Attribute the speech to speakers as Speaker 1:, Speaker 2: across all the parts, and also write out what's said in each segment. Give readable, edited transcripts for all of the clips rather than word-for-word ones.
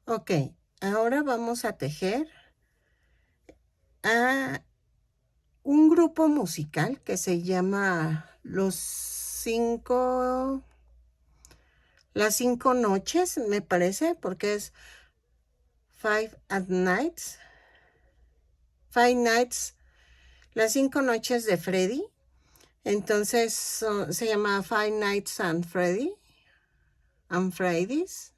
Speaker 1: Ok, ahora vamos a tejer a un grupo musical que se llama las 5 noches, me parece, porque es Five Nights, las 5 noches de Freddy. Entonces se llama Five Nights and Fridays.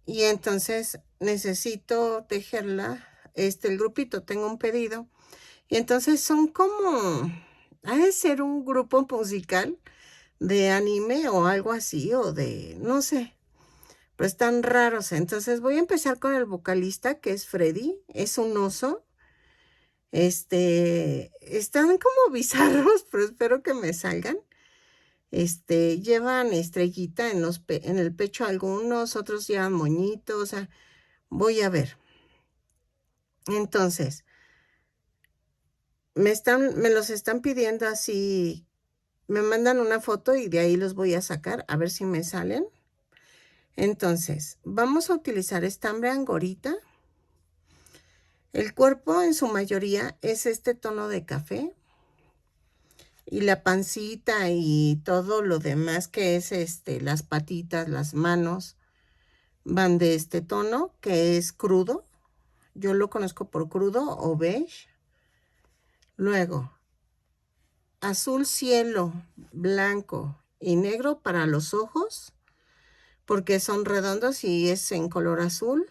Speaker 1: Y entonces necesito tejerla, el grupito, tengo un pedido. Y entonces son como, ha de ser un grupo musical de anime o algo así, o de, no sé, pero están raros. Entonces voy a empezar con el vocalista, que es Freddy, es un oso. Están como bizarros, pero espero que me salgan. Llevan estrellita en el pecho algunos, otros llevan moñitos, o sea, voy a ver. Entonces, me los están pidiendo así, me mandan una foto y de ahí los voy a sacar, a ver si me salen. Entonces, vamos a utilizar estambre angorita. El cuerpo en su mayoría es este tono de café. Y la pancita y todo lo demás que es las patitas, las manos, van de este tono que es crudo. Yo lo conozco por crudo o beige. Luego, azul cielo, blanco y negro para los ojos, porque son redondos y es en color azul.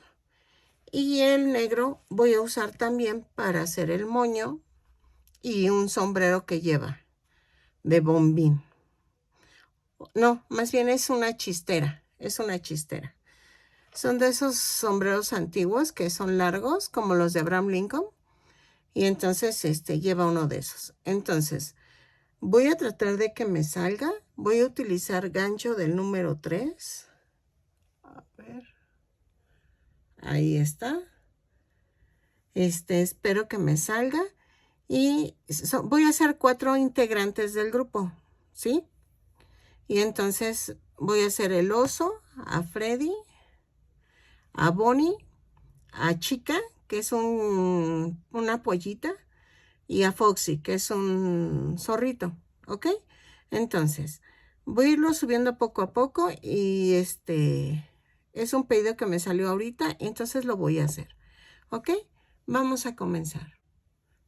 Speaker 1: Y el negro voy a usar también para hacer el moño y un sombrero que lleva de bombín. No, más bien es una chistera, Son de esos sombreros antiguos que son largos, como los de Abraham Lincoln. Y entonces lleva uno de esos. Entonces, voy a tratar de que me salga. Voy a utilizar gancho del número 3. A ver. Ahí está. Espero que me salga. Y voy a hacer 4 integrantes del grupo, ¿sí? Y entonces voy a hacer el oso, a Freddy, a Bonnie, a Chica, que es una pollita, y a Foxy, que es un zorrito, ¿ok? Entonces, voy a irlo subiendo poco a poco y es un pedido que me salió ahorita, entonces lo voy a hacer, ¿ok? Vamos a comenzar.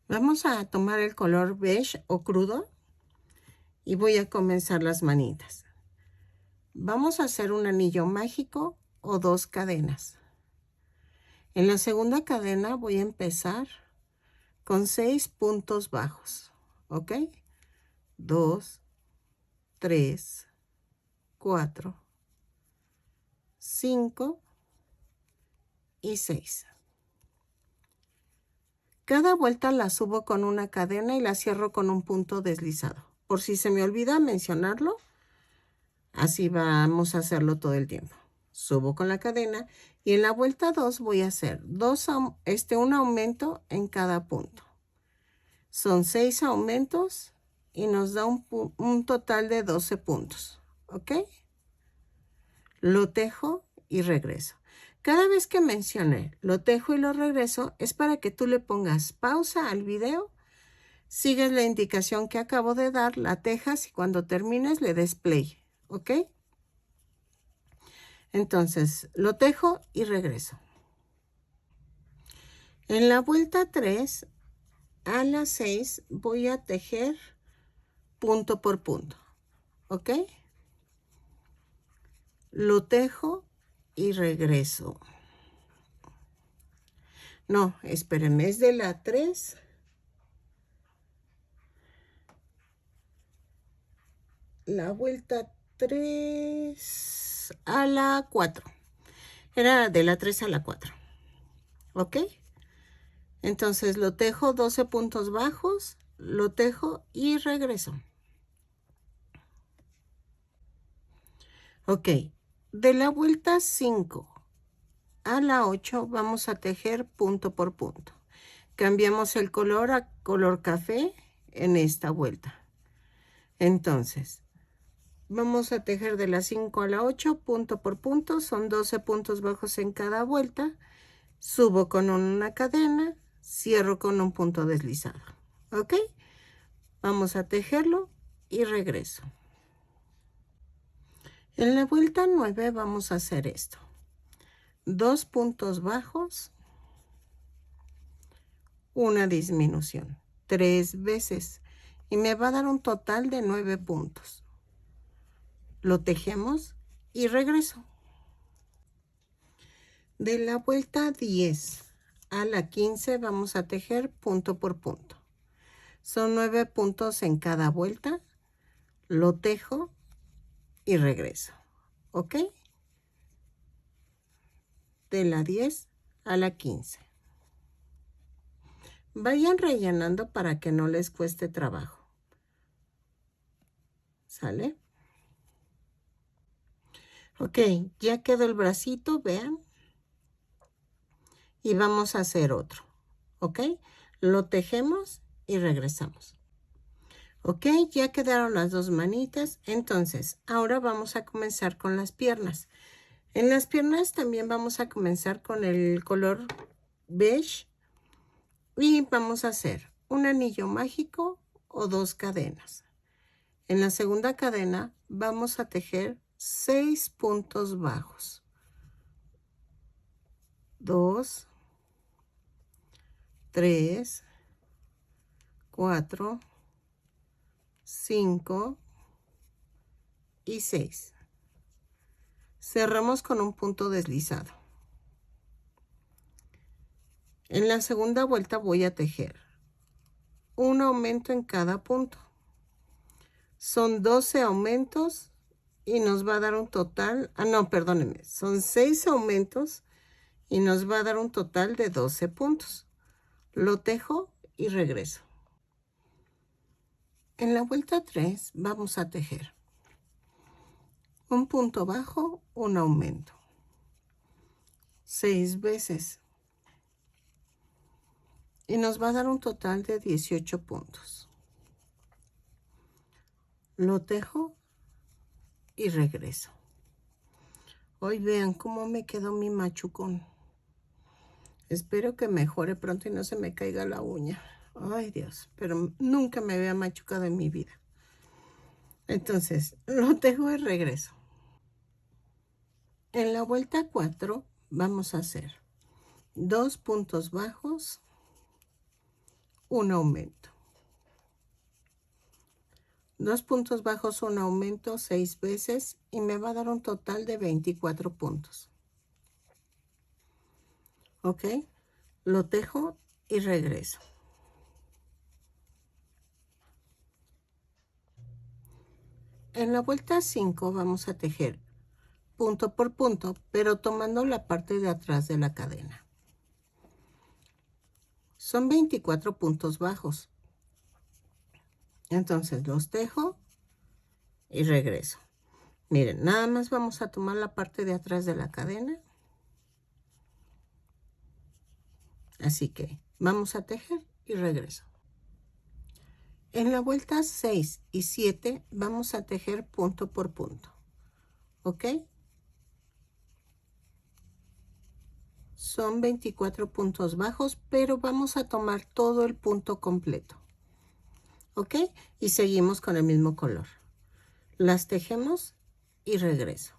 Speaker 1: Vamos a tomar el color beige o crudo y voy a comenzar las manitas. Vamos a hacer un anillo mágico o 2 cadenas. En la segunda cadena voy a empezar con 6 puntos bajos, ¿ok? 2, 3, 4, 5 y 6. Cada vuelta la subo con una cadena y la cierro con un punto deslizado. Por si se me olvida mencionarlo, así vamos a hacerlo todo el tiempo. Subo con la cadena y en la vuelta 2 voy a hacer un aumento en cada punto. Son 6 aumentos y nos da un total de 12 puntos, ¿ok? Lo tejo y regreso. Cada vez que mencione lo tejo y lo regreso es para que tú le pongas pausa al video, sigues la indicación que acabo de dar, la tejas y cuando termines le des play, ¿ok? Entonces, lo tejo y regreso. En la vuelta 3, a las 6 voy a tejer punto por punto, ¿ok? Lo tejo y regreso. No, espérenme, es de la 3 la vuelta 3 a la 4. Era de la 3 a la 4. ¿Ok? Entonces lo tejo 12 puntos bajos, lo tejo y regreso. Ok, de la vuelta 5 a la 8 vamos a tejer punto por punto. Cambiamos el color a color café en esta vuelta. Entonces, Vamos a tejer de la 5 a la 8, punto por punto. Son 12 puntos bajos en cada vuelta. Subo con una cadena, cierro con un punto deslizado. ¿Ok? Vamos a tejerlo y regreso. En la vuelta 9 vamos a hacer esto. 2 puntos bajos, una disminución, 3 veces. Y me va a dar un total de 9 puntos. Lo tejemos y regreso. De la vuelta 10 a la 15 vamos a tejer punto por punto. Son 9 puntos en cada vuelta. Lo tejo y regreso. ¿Ok? De la 10 a la 15. Vayan rellenando para que no les cueste trabajo. ¿Sale? Ok, ya quedó el bracito, vean. Y vamos a hacer otro. ¿Ok? Lo tejemos y regresamos. Ok, ya quedaron las dos manitas. Entonces, ahora vamos a comenzar con las piernas. En las piernas también vamos a comenzar con el color beige. Y vamos a hacer un anillo mágico o 2 cadenas. En la segunda cadena vamos a tejer 6 puntos bajos. 2, 3, 4, 5 y 6. Cerramos con un punto deslizado. En la segunda vuelta voy a tejer un aumento en cada punto. Son 12 aumentos y nos va a dar un total, no, perdónenme, son 6 aumentos y nos va a dar un total de 12 puntos. Lo tejo y regreso. En la vuelta 3 vamos a tejer un punto bajo, un aumento, 6 veces. Y nos va a dar un total de 18 puntos. Lo tejo y regreso. Hoy vean cómo me quedó mi machucón. Espero que mejore pronto y no se me caiga la uña. Ay, Dios, pero nunca me había machucado en mi vida. Entonces, lo tejo y regreso. En la vuelta 4 vamos a hacer 2 puntos bajos, un aumento. 2 puntos bajos, un aumento 6 veces y me va a dar un total de 24 puntos. ¿Ok? Lo tejo y regreso. En la vuelta 5 vamos a tejer punto por punto, pero tomando la parte de atrás de la cadena. Son 24 puntos bajos. Entonces los tejo y regreso. Miren, nada más vamos a tomar la parte de atrás de la cadena. Así que vamos a tejer y regreso. En la vuelta 6 y 7 vamos a tejer punto por punto. ¿Ok? Son 24 puntos bajos, pero vamos a tomar todo el punto completo. ¿Ok? Y seguimos con el mismo color. Las tejemos y regreso.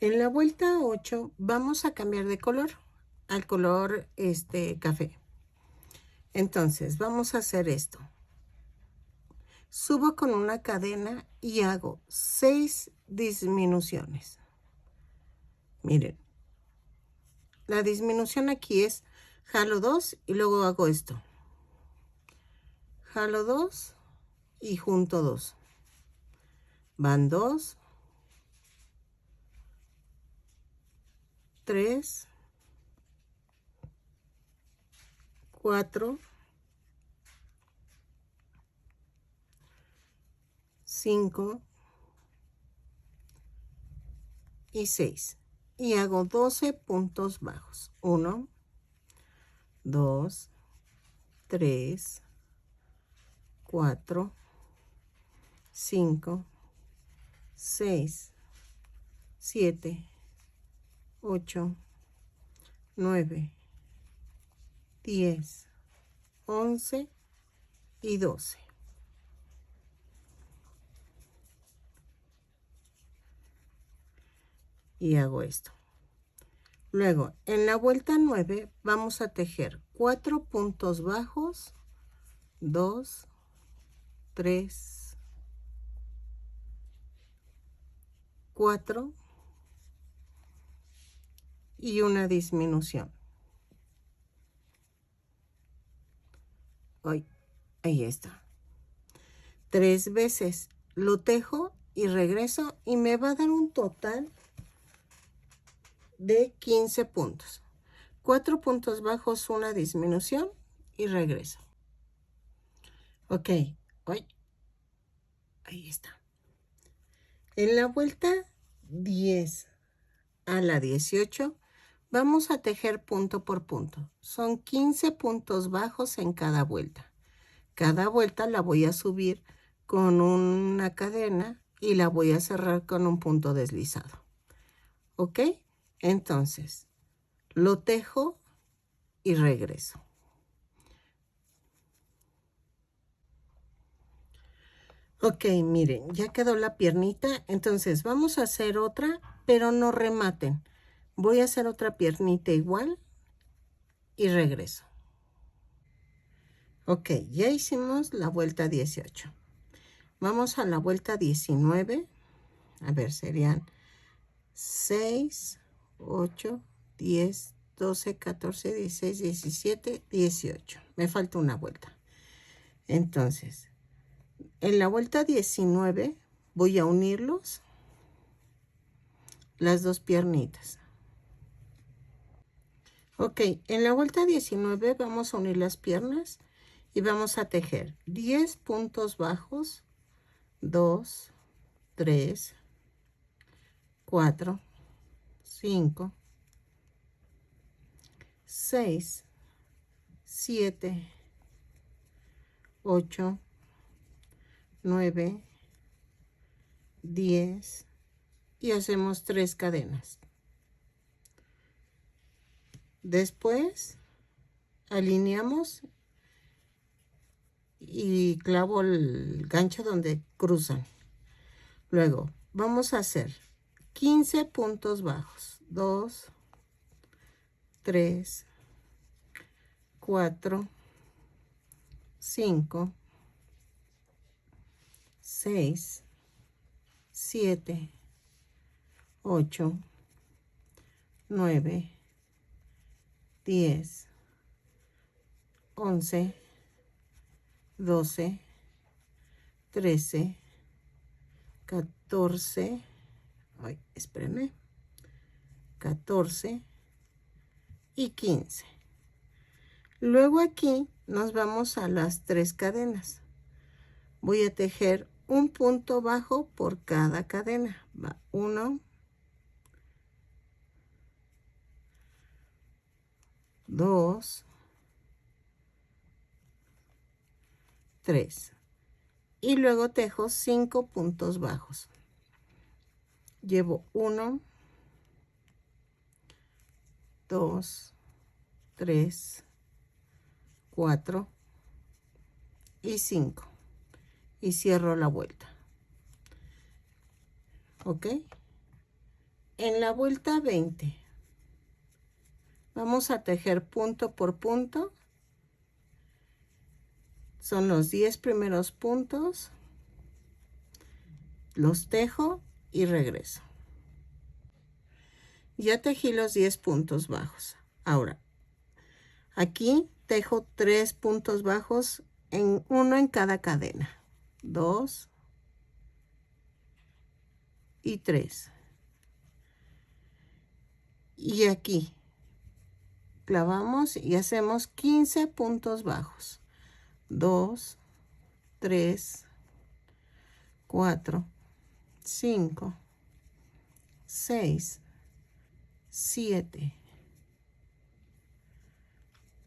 Speaker 1: En la vuelta 8 vamos a cambiar de color al color café. Entonces vamos a hacer esto. Subo con una cadena y hago 6 disminuciones. Miren, la disminución aquí es jalo 2 y luego hago esto. Jalo 2 y junto 2. Van 2, 3, 4, 5 y 6. Y hago 12 puntos bajos. 1, 2, 3, 4, 5, 6, 7, 8, 9, 10, 11 y 12. Y hago esto. Luego, en la vuelta 9 vamos a tejer 4 puntos bajos, 2, 3, 4 y una disminución. Ahí está. 3 veces lo tejo y regreso y me va a dar un total de 15 puntos. 4 puntos bajos, una disminución y regreso. Ok, ahí está. En la vuelta 10 a la 18 vamos a tejer punto por punto. Son 15 puntos bajos en cada vuelta. Cada vuelta la voy a subir con una cadena y la voy a cerrar con un punto deslizado. ¿Ok? Entonces, lo tejo y regreso. Ok, miren, ya quedó la piernita. Entonces, vamos a hacer otra, pero no rematen. Voy a hacer otra piernita igual y regreso. Ok, ya hicimos la vuelta 18. Vamos a la vuelta 19. A ver, serían 6, 8, 10, 12, 14, 16, 17, 18. Me falta una vuelta. Entonces, en la vuelta 19 voy a unirlos, las dos piernitas. Ok, en la vuelta 19 vamos a unir las piernas y vamos a tejer 10 puntos bajos, 2, 3, 4, 5, 6, 7, 8, 9, 10 y hacemos 3 cadenas. Después alineamos y clavo el gancho donde cruzan. Luego vamos a hacer 15 puntos bajos. 2, 3, 4, 5, 6, 7, 8, 9, 10, 11, 12, 13, 14, espérenme, 14 y 15. Luego aquí nos vamos a las 3 cadenas. Voy a tejer un punto bajo por cada cadena. Va 1, 2, 3. Y luego tejo 5 puntos bajos. Llevo 1, 2, 3, 4 y 5. Y cierro la vuelta. ¿Ok? En la vuelta 20 vamos a tejer punto por punto. Son los 10 primeros puntos. Los tejo y regreso. Ya tejí los 10 puntos bajos. Ahora, aquí tejo 3 puntos bajos, uno en cada cadena. 2 y 3. Y aquí clavamos y hacemos 15 puntos bajos. 2, 3, 4, 5, 6, 7,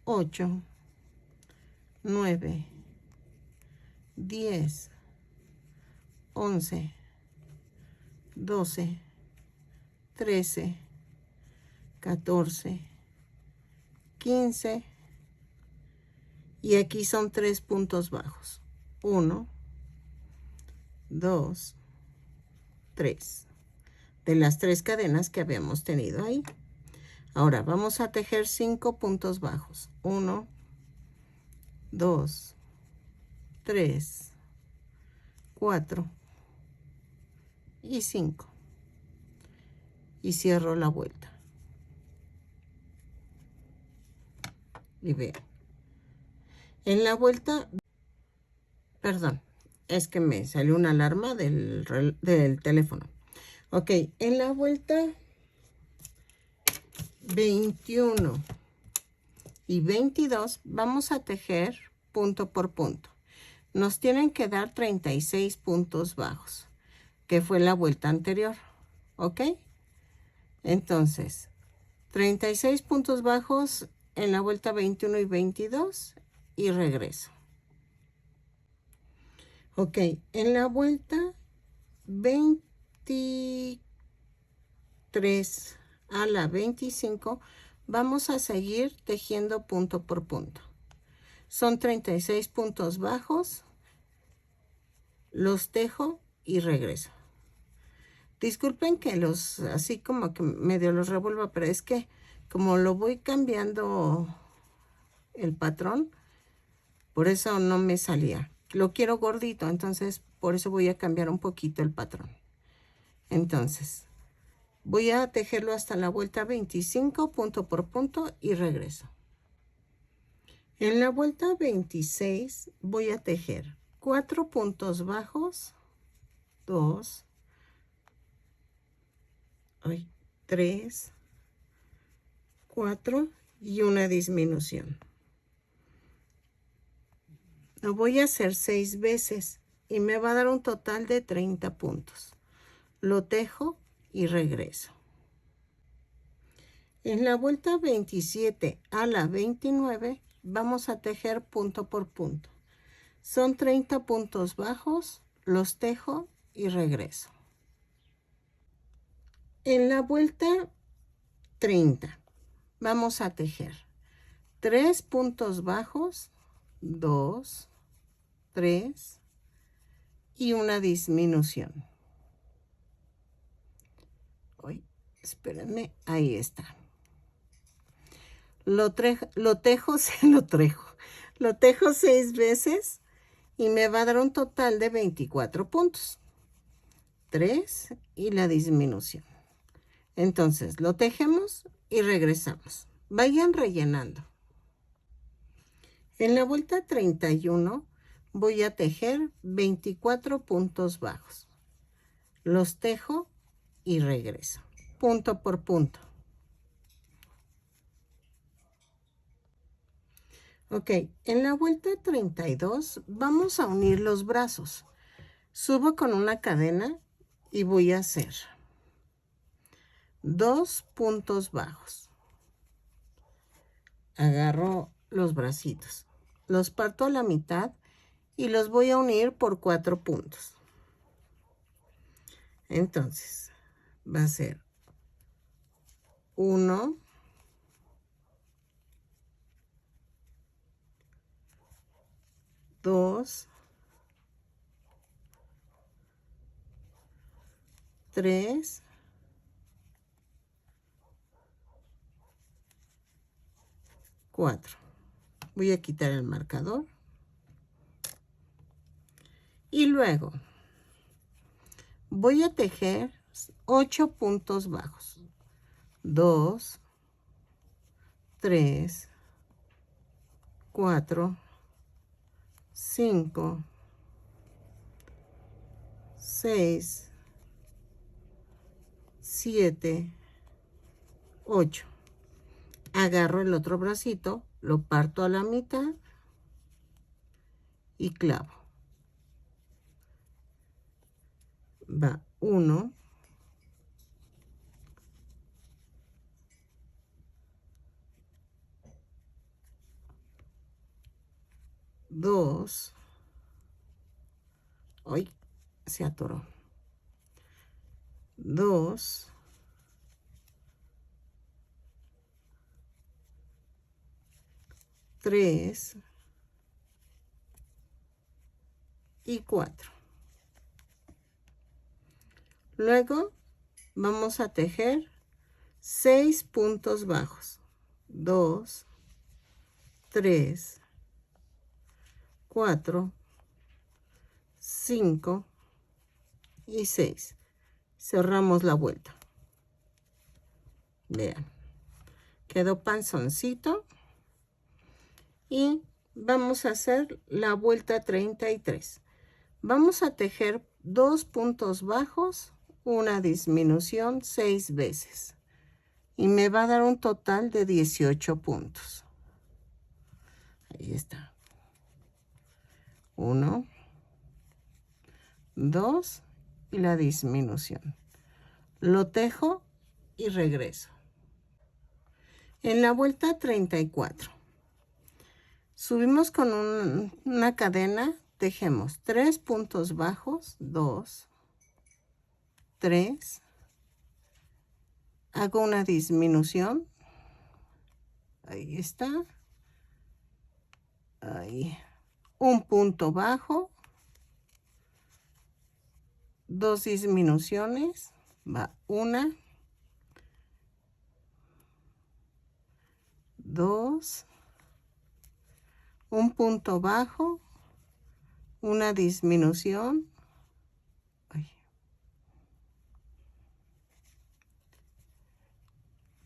Speaker 1: 8, 9, 10, 11, 12, 13, 14, 15 y aquí son 3 puntos bajos. 1, 2, 3. De las 3 cadenas que habíamos tenido ahí. Ahora vamos a tejer 5 puntos bajos. 1, 2, 3, 4 y 5. Y cierro la vuelta. Y vean. En la vuelta, perdón, es que me salió una alarma del teléfono. Ok, en la vuelta 21 y 22 vamos a tejer punto por punto. Nos tienen que dar 36 puntos bajos, que fue la vuelta anterior. ¿Ok? Entonces, 36 puntos bajos en la vuelta 21 y 22 y regreso. Ok, en la vuelta 23 a la 25 vamos a seguir tejiendo punto por punto. Son 36 puntos bajos, los tejo y regreso. Disculpen que los, así como que medio los revuelvo, pero es que como lo voy cambiando el patrón, por eso no me salía. Lo quiero gordito, entonces por eso voy a cambiar un poquito el patrón. Entonces, voy a tejerlo hasta la vuelta 25, punto por punto y regreso. En la vuelta 26 voy a tejer 4 puntos bajos, 2, 3, 4 y una disminución. Lo voy a hacer 6 veces y me va a dar un total de 30 puntos. Lo tejo y regreso. En la vuelta 27 a la 29 vamos a tejer punto por punto. Son 30 puntos bajos, los tejo y regreso. En la vuelta 30 vamos a tejer 3 puntos bajos, 2, 3 y una disminución. Espérenme, ahí está. Lo tejo 6 veces y me va a dar un total de 24 puntos. 3 y la disminución. Entonces, lo tejemos y regresamos. Vayan rellenando. En la vuelta 31 voy a tejer 24 puntos bajos. Los tejo y regreso. Punto por punto. Ok, en la vuelta 32 vamos a unir los brazos. Subo con una cadena y voy a hacer 2 puntos bajos. Agarro los bracitos, los parto a la mitad y los voy a unir por 4 puntos. Entonces, va a ser 1, 2, 3, 4. Voy a quitar el marcador. Y luego voy a tejer 8 puntos bajos. 2, 3, 4, 5, 6, 7, 8. Agarro el otro bracito, lo parto a la mitad y clavo. Va 1, 2, Ay, se atoró. 2, 3 y 4. Luego vamos a tejer 6 puntos bajos. 2, 3, 4, 5 y 6. Cerramos la vuelta. Vean, quedó panzoncito. Y vamos a hacer la vuelta 33. Vamos a tejer 2 puntos bajos, una disminución 6 veces. Y me va a dar un total de 18 puntos. Ahí está. 1, 2 y la disminución. Lo tejo y regreso. En la vuelta 34. Subimos con una cadena, tejemos 3 puntos bajos, 2, 3, hago una disminución, ahí está, ahí, un punto bajo, 2 disminuciones, va 1, 2, un punto bajo, una disminución,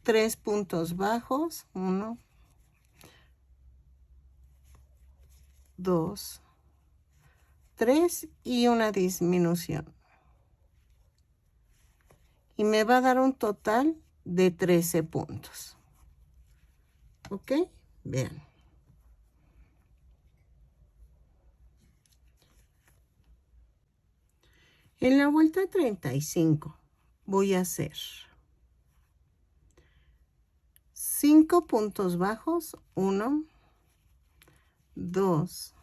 Speaker 1: 3 puntos bajos, 1, 2, 3 y una disminución. Y me va a dar un total de 13 puntos. ¿Ok? Vean. En la vuelta 35 voy a hacer 5 puntos bajos, 1, 2,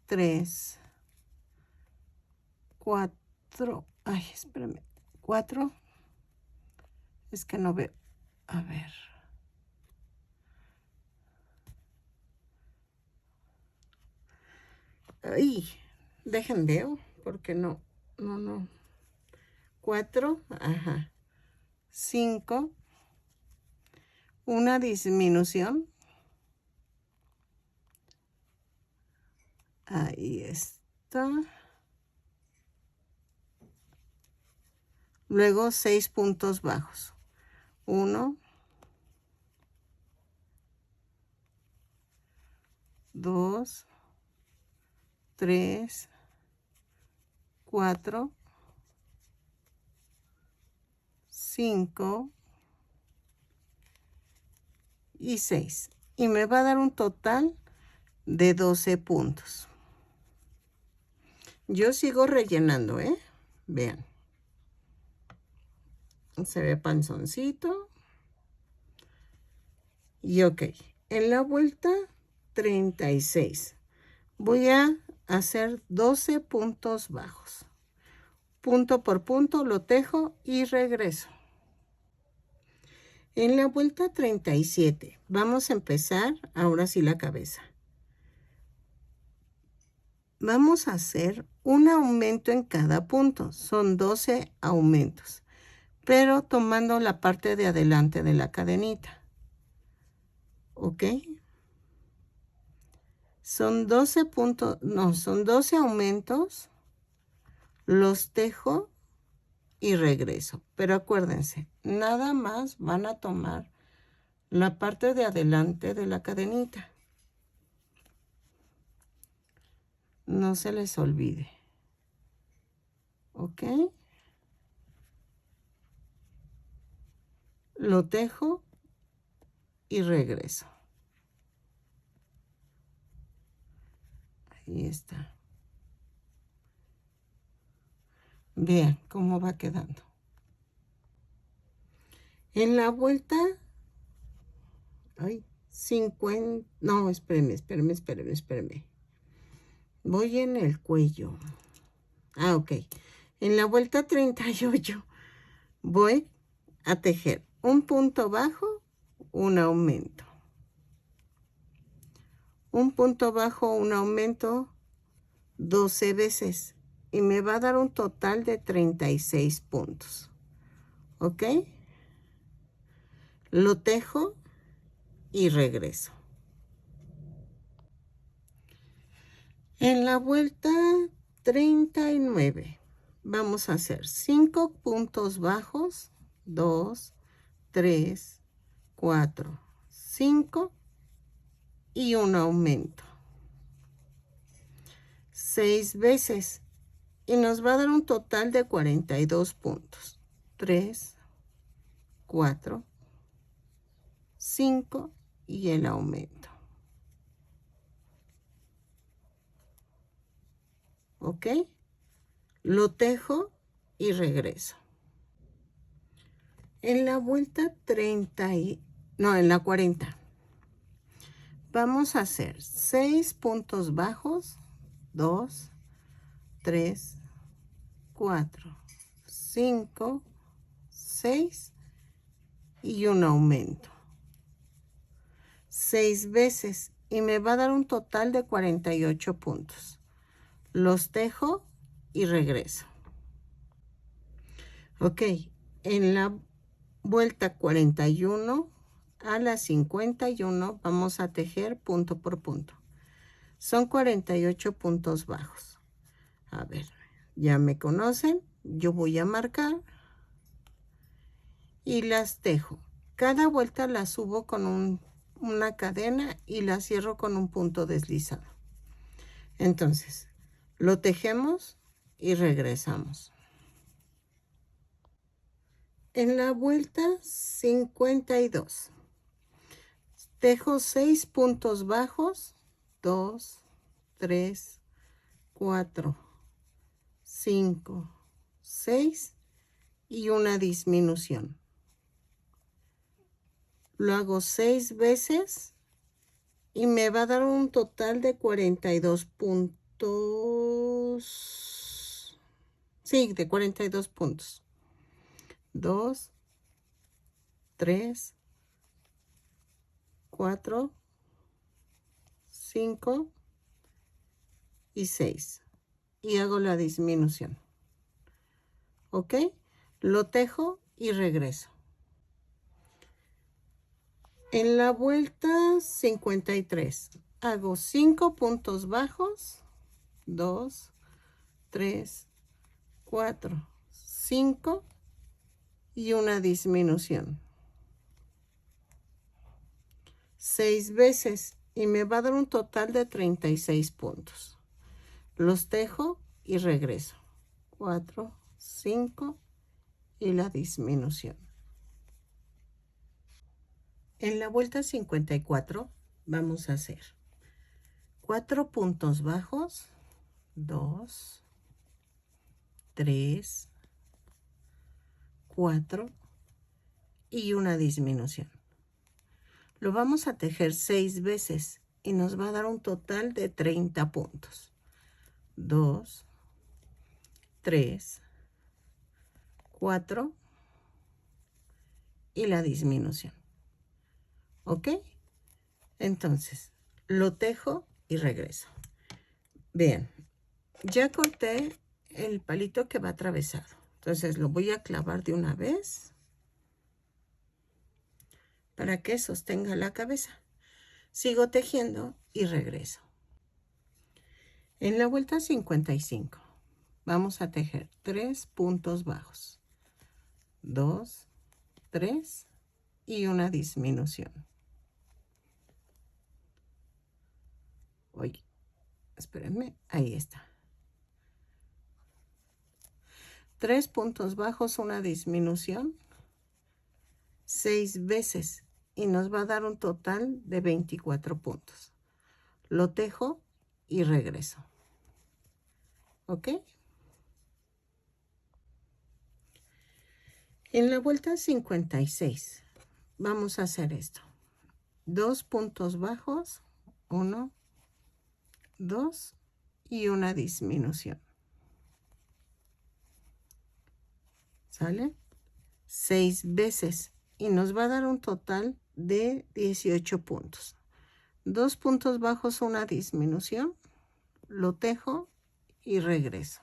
Speaker 1: 3, 4, ay, espérame, 4, es que no veo, a ver. Ay, dejen veo, porque no, 4, ajá, 5, una disminución, ahí está. Luego 6 puntos bajos. 1, 2, 3, 4, 5 y 6. Y me va a dar un total de 12 puntos. Yo sigo rellenando, ¿eh? Vean. Se ve panzoncito. Y ok. En la vuelta 36 voy a hacer 12 puntos bajos. Punto por punto lo tejo y regreso. En la vuelta 37 vamos a empezar ahora sí la cabeza. Vamos a hacer un aumento en cada punto. Son 12 aumentos, pero tomando la parte de adelante de la cadenita. ¿Ok? Son 12 puntos, no, son 12 aumentos. Los tejo y regreso. Pero acuérdense, nada más van a tomar la parte de adelante de la cadenita. No se les olvide. ¿Ok? Lo tejo y regreso. Ahí está. Vean cómo va quedando. En la vuelta, ay, 50, no, espérenme. Voy en el cuello. Ah, ok. En la vuelta 38 voy a tejer un punto bajo, un aumento. Un punto bajo, un aumento 12 veces. Y me va a dar un total de 36 puntos. ¿Ok? Lo tejo y regreso. En la vuelta 39 vamos a hacer 5 puntos bajos, 2, 3, 4, 5 y un aumento. 6 veces y nos va a dar un total de 42 puntos. 3, 4, 5 y el aumento. ¿Ok? Lo tejo y regreso. En la vuelta 30 en la 40 vamos a hacer 6 puntos bajos, 2, 3, 4, 5, 6 y un aumento. 6 veces y me va a dar un total de 48 puntos. Los tejo y regreso. Ok, en la vuelta 41 a la 51 vamos a tejer punto por punto. Son 48 puntos bajos. A ver, ya me conocen. Yo voy a marcar y las tejo. Cada vuelta las subo con una cadena y la cierro con un punto deslizado. Entonces, lo tejemos y regresamos. En la vuelta 52, tejo 6 puntos bajos, 2, 3, 4, 5, 6 y una disminución. Lo hago 6 veces y me va a dar un total de 42 puntos. Sí, de 42 puntos. 2, 3, 4, 5 y 6. Y hago la disminución. ¿Ok? Lo tejo y regreso. En la vuelta 53 hago 5 puntos bajos, 2, 3, 4, 5 y una disminución. 6 veces y me va a dar un total de 36 puntos. Los tejo y regreso. 4, 5 y la disminución. En la vuelta 54 vamos a hacer 4 puntos bajos, 2, 3, 4 y una disminución. Lo vamos a tejer 6 veces y nos va a dar un total de 30 puntos. 2, 3, 4 y la disminución. ¿Ok? Entonces, lo tejo y regreso. Vean, ya corté el palito que va atravesado. Entonces, lo voy a clavar de una vez para que sostenga la cabeza. Sigo tejiendo y regreso. En la vuelta 55 vamos a tejer 3 puntos bajos, 2, 3 y una disminución. Oye, espérenme, ahí está. 3 puntos bajos, una disminución, 6 veces y nos va a dar un total de 24 puntos. Lo tejo y regreso. ¿Ok? En la vuelta 56 vamos a hacer esto. 2 puntos bajos, 1, 2 y una disminución. ¿Sale? 6 veces y nos va a dar un total de 18 puntos. 2 puntos bajos, una disminución, lo tejo y regreso.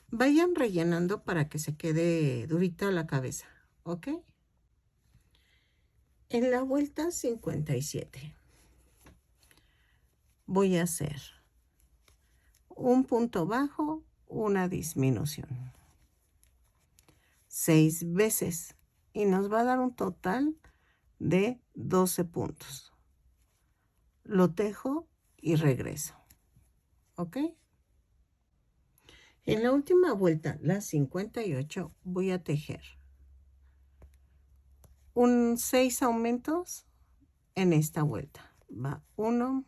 Speaker 1: Vayan rellenando para que se quede durita la cabeza, ¿ok? En la vuelta 57 voy a hacer un punto bajo, una disminución. 6 veces y nos va a dar un total de 12 puntos. Lo tejo y regreso, ¿ok? En la última vuelta, la 58, voy a tejer 6 aumentos en esta vuelta. Va 1,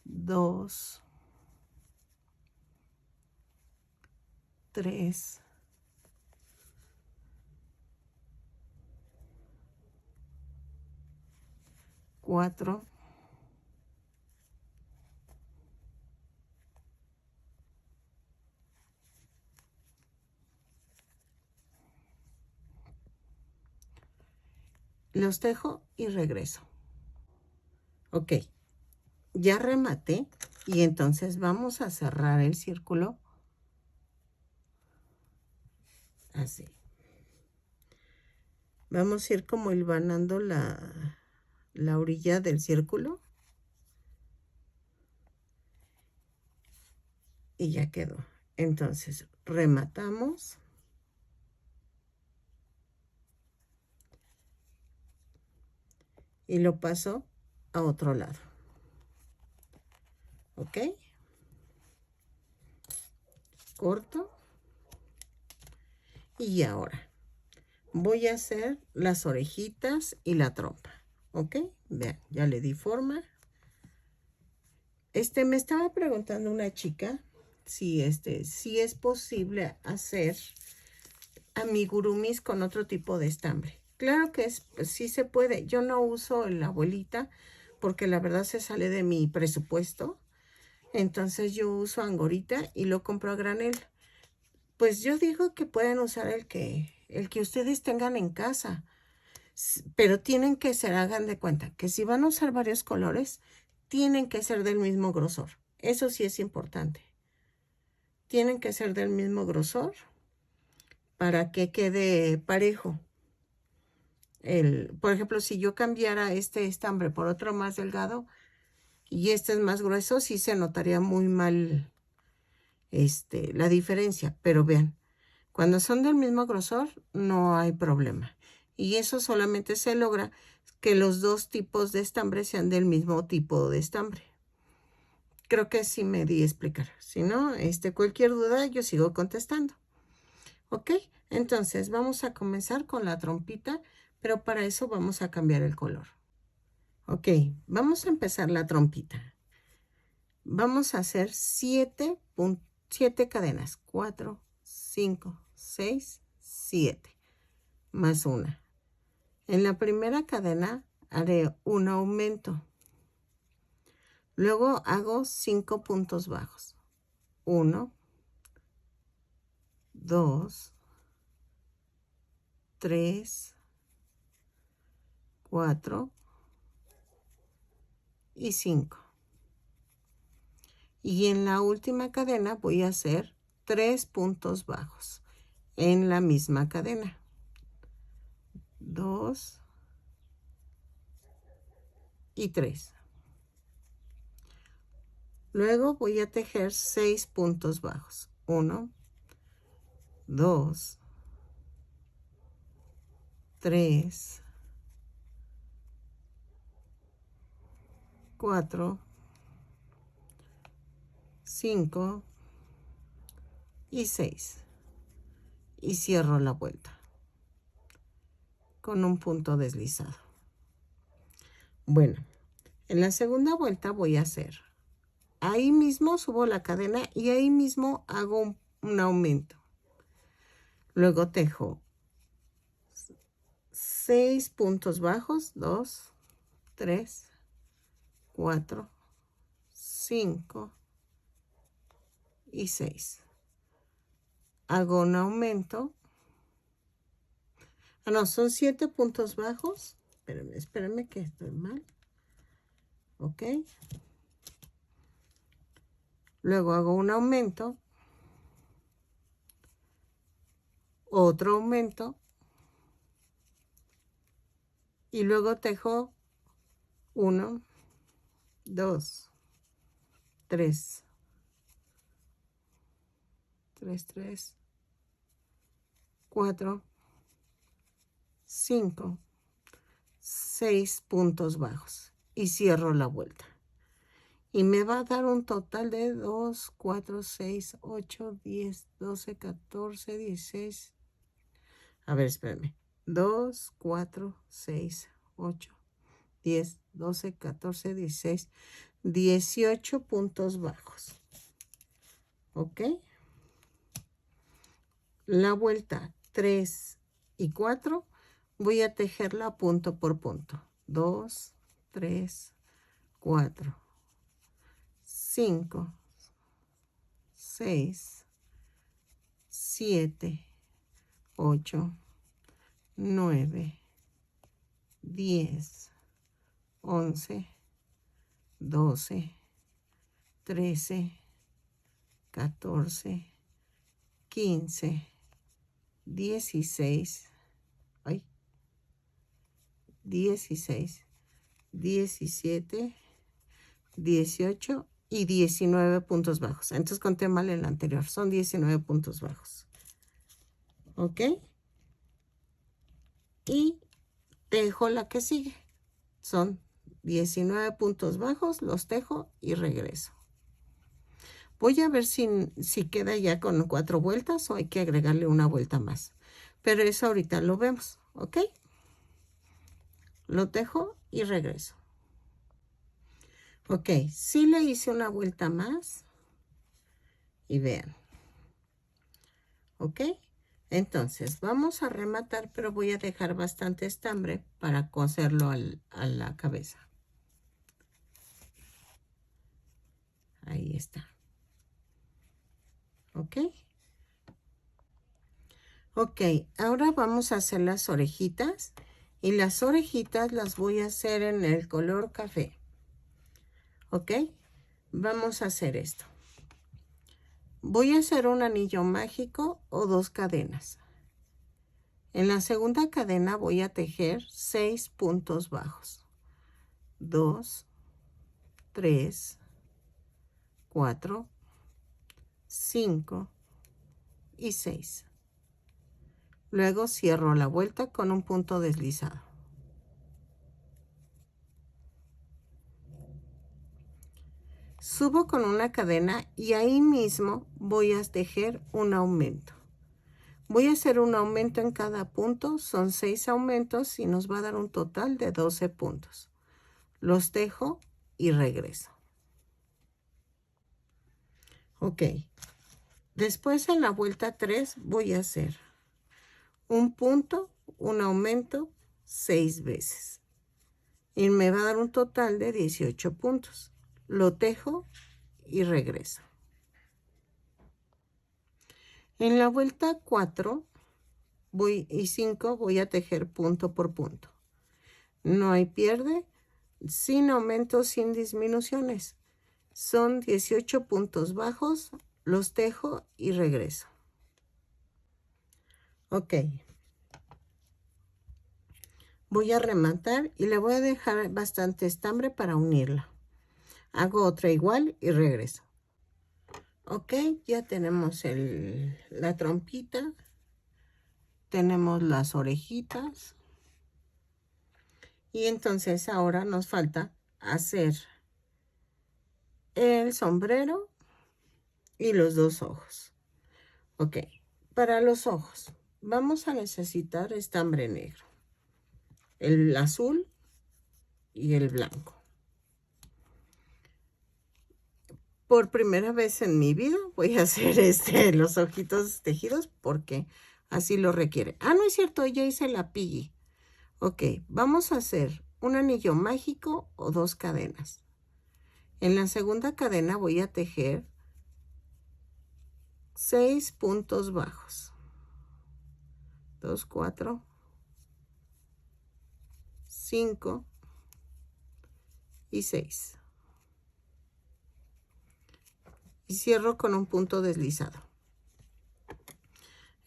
Speaker 1: 2, 3, 4, 5. Los tejo y regreso. Ok, ya rematé y entonces vamos a cerrar el círculo así. Vamos a ir como hilvanando la orilla del círculo y ya quedó. Entonces rematamos y lo paso a otro lado. ¿Ok? Corto. Y ahora voy a hacer las orejitas y la trompa. ¿Ok? Vean, ya le di forma. Me estaba preguntando una chica si es posible hacer amigurumis con otro tipo de estambre. Claro que pues, sí se puede. Yo no uso la abuelita porque la verdad se sale de mi presupuesto. Entonces yo uso angorita y lo compro a granel. Pues yo digo que pueden usar el que ustedes tengan en casa. Pero tienen que ser, hagan de cuenta, que si van a usar varios colores, tienen que ser del mismo grosor. Eso sí es importante. Tienen que ser del mismo grosor para que quede parejo. Por ejemplo, si yo cambiara este estambre por otro más delgado y este es más grueso, sí se notaría muy mal la diferencia. Pero vean, cuando son del mismo grosor, no hay problema. Y eso solamente se logra que los dos tipos de estambre sean del mismo tipo de estambre. Creo que sí me di a explicar. Si no, cualquier duda, yo sigo contestando. ¿Ok? Entonces, vamos a comenzar con la trompita, pero para eso vamos a cambiar el color. Ok, vamos a empezar la trompita. Vamos a hacer 7 cadenas. 4, 5, 6, 7. Más una. En la primera cadena haré un aumento. Luego hago 5 puntos bajos. 1, 2, 3, 4 y 5. Y en la última cadena voy a hacer 3 puntos bajos en la misma cadena. 2 y 3. Luego voy a tejer 6 puntos bajos. 1, 2, 3, 4, 5 y 6. Y cierro la vuelta con un punto deslizado. Bueno, en la segunda vuelta voy a hacer, ahí mismo subo la cadena y ahí mismo hago un aumento. Luego tejo 6 puntos bajos, 2, 3, 4, 5 y 6. Hago un aumento. Ah, no, son 7 puntos bajos. Espérenme que estoy mal. Ok. Luego hago un aumento. Otro aumento. Y luego tejo 1, 2, 3, 3, 4, 5, 6 puntos bajos y cierro la vuelta. Y me va a dar un total de 2, 4, 6, 8, 10, 12, 14, 16. A ver, espérenme. 2, 4, 6, 8, 10, 12, 14, 16, 18 puntos bajos. ¿Ok? La vuelta 3 y 4 voy a tejerla punto por punto. 2, 3, 4, 5, 6, 7, 8, 9, 10, 11, 12, 13, 14, 15, 16, 16, 17, 18 y 19 puntos bajos. Entonces conté mal en la anterior. Son 19 puntos bajos. ¿Ok? Y tejo la que sigue. Son 19 puntos bajos, los tejo y regreso. Voy a ver si queda ya con 4 vueltas o hay que agregarle una vuelta más. Pero eso ahorita lo vemos. ¿Ok? Lo tejo y regreso. Ok, sí le hice una vuelta más. Y vean. ¿Ok? Entonces, vamos a rematar, pero voy a dejar bastante estambre para coserlo a la cabeza. Ahí está. ¿Ok? Ok, ahora vamos a hacer las orejitas. Y las orejitas las voy a hacer en el color café. ¿Ok? Vamos a hacer esto. Voy a hacer un anillo mágico o 2 cadenas. En la segunda cadena voy a tejer 6 puntos bajos. 2, 3, 4, 5 y 6. Luego cierro la vuelta con un punto deslizado. Subo con una cadena y ahí mismo voy a tejer un aumento. Voy a hacer un aumento en cada punto, son 6 aumentos y nos va a dar un total de 12 puntos. Los tejo y regreso. Ok. Después en la vuelta 3 voy a hacer un punto, un aumento 6 veces. Y me va a dar un total de 18 puntos. Lo tejo y regreso. En la vuelta 4 y 5 voy a tejer punto por punto. No hay pierde, sin aumentos, sin disminuciones. Son 18 puntos bajos, los tejo y regreso. Ok. Voy a rematar y le voy a dejar bastante estambre para unirla. Hago otra igual y regreso. Ok, ya tenemos la trompita. Tenemos las orejitas. Y entonces ahora nos falta hacer el sombrero y los 2 ojos. Ok, para los ojos vamos a necesitar estambre negro, el azul y el blanco. Por primera vez en mi vida voy a hacer los ojitos tejidos porque así lo requiere. Ah, no es cierto, ya hice la piggy. Ok, vamos a hacer un anillo mágico o 2 cadenas. En la segunda cadena voy a tejer 6 puntos bajos. 2, 4, 5 y 6. Y cierro con un punto deslizado.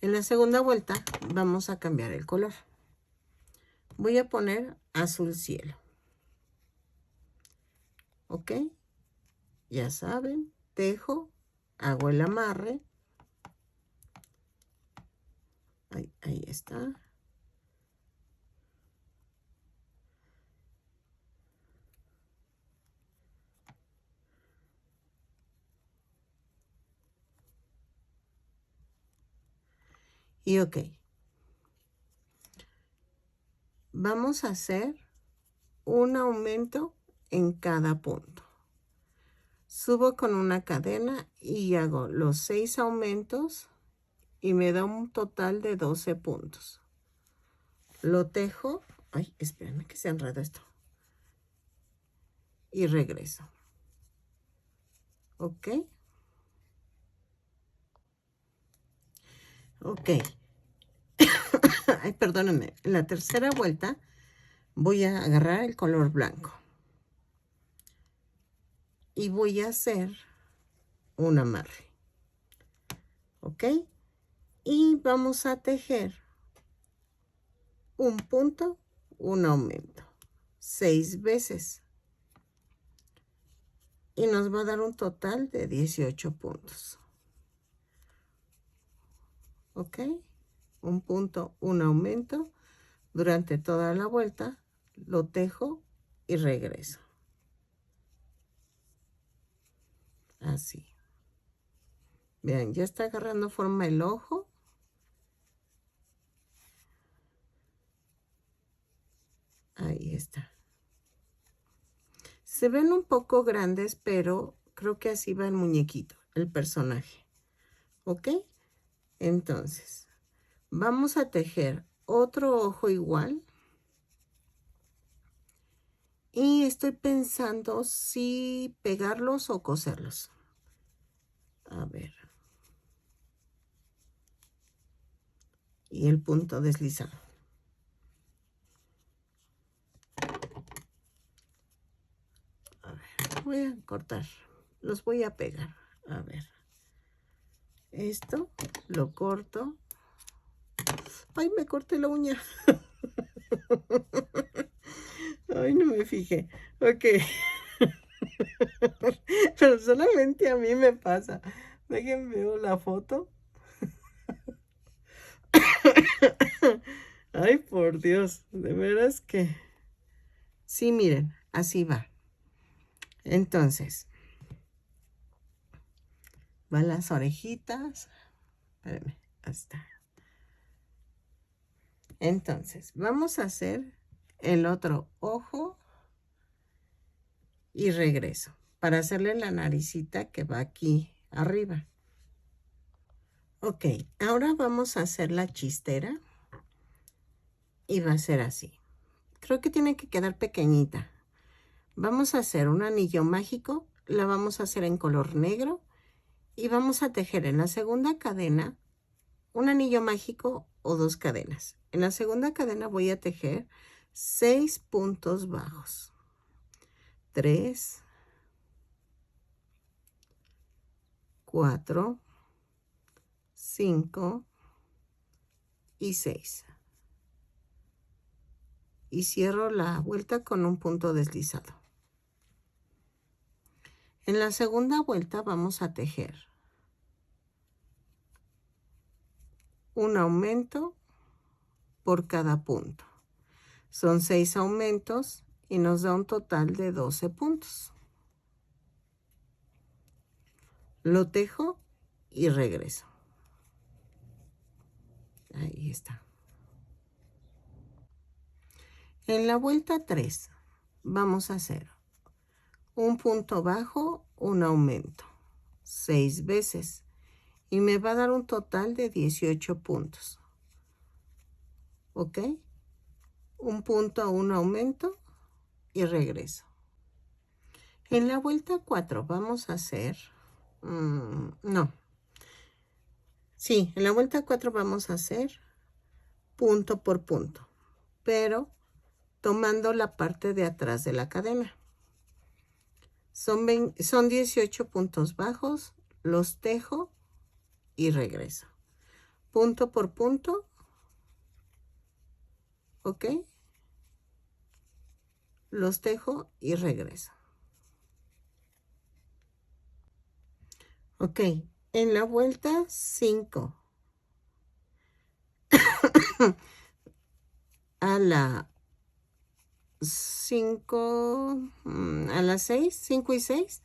Speaker 1: En la segunda vuelta vamos a cambiar el color. Voy a poner azul cielo. ¿Ok? Ya saben, tejo, hago el amarre. Ahí está. Y ok. Vamos a hacer un aumento en cada punto. Subo con una cadena y hago los 6 aumentos y me da un total de 12 puntos. Lo tejo. Ay, espérenme que se enreda esto. Y regreso. ¿Ok? Ok. Ay, perdónenme. En la tercera vuelta voy a agarrar el color blanco. Y voy a hacer un amarre. ¿Ok? Y vamos a tejer un punto, un aumento. 6 veces. Y nos va a dar un total de 18 puntos. ¿Ok? Un punto, un aumento. Durante toda la vuelta lo tejo y regreso. Así. Vean, ya está agarrando forma el ojo. Ahí está. Se ven un poco grandes, pero creo que así va el muñequito, el personaje. ¿Ok? Entonces, vamos a tejer otro ojo igual. Y estoy pensando si pegarlos o coserlos. A ver. Y el punto deslizado. A ver, voy a cortar. Los voy a pegar. A ver. Esto lo corto. ¡Ay, me corté la uña! Ay, no me fijé. Ok. Pero solamente a mí me pasa. Déjenme ver la foto. Ay, por Dios. De veras que... Sí, miren. Así va. Entonces... van las orejitas. Espérenme. Ahí está. Entonces, vamos a hacer el otro ojo. Y regreso. Para hacerle la naricita que va aquí arriba. Ok, ahora vamos a hacer la chistera. Y va a ser así. Creo que tiene que quedar pequeñita. Vamos a hacer un anillo mágico. La vamos a hacer en color negro. Y vamos a tejer en la segunda cadena un anillo mágico o 2 cadenas. En la segunda cadena voy a tejer 6 puntos bajos. 3, 4, 5 y 6. Y cierro la vuelta con un punto deslizado. En la segunda vuelta vamos a tejer un aumento por cada punto. Son 6 aumentos y nos da un total de 12 puntos. Lo tejo y regreso. Ahí está. En la vuelta 3 vamos a hacer un punto bajo, un aumento, 6 veces. Y me va a dar un total de 18 puntos. ¿Ok? Un punto, un aumento y regreso. En la vuelta 4 vamos a hacer... no. Sí, en la vuelta 4 vamos a hacer punto por punto, pero tomando la parte de atrás de la cadena. Son 18 puntos bajos, los tejo y regreso. Punto por punto, ¿ok? Los tejo y regreso. Ok, en la vuelta 5 a la 5, a las 6, 5 y 6,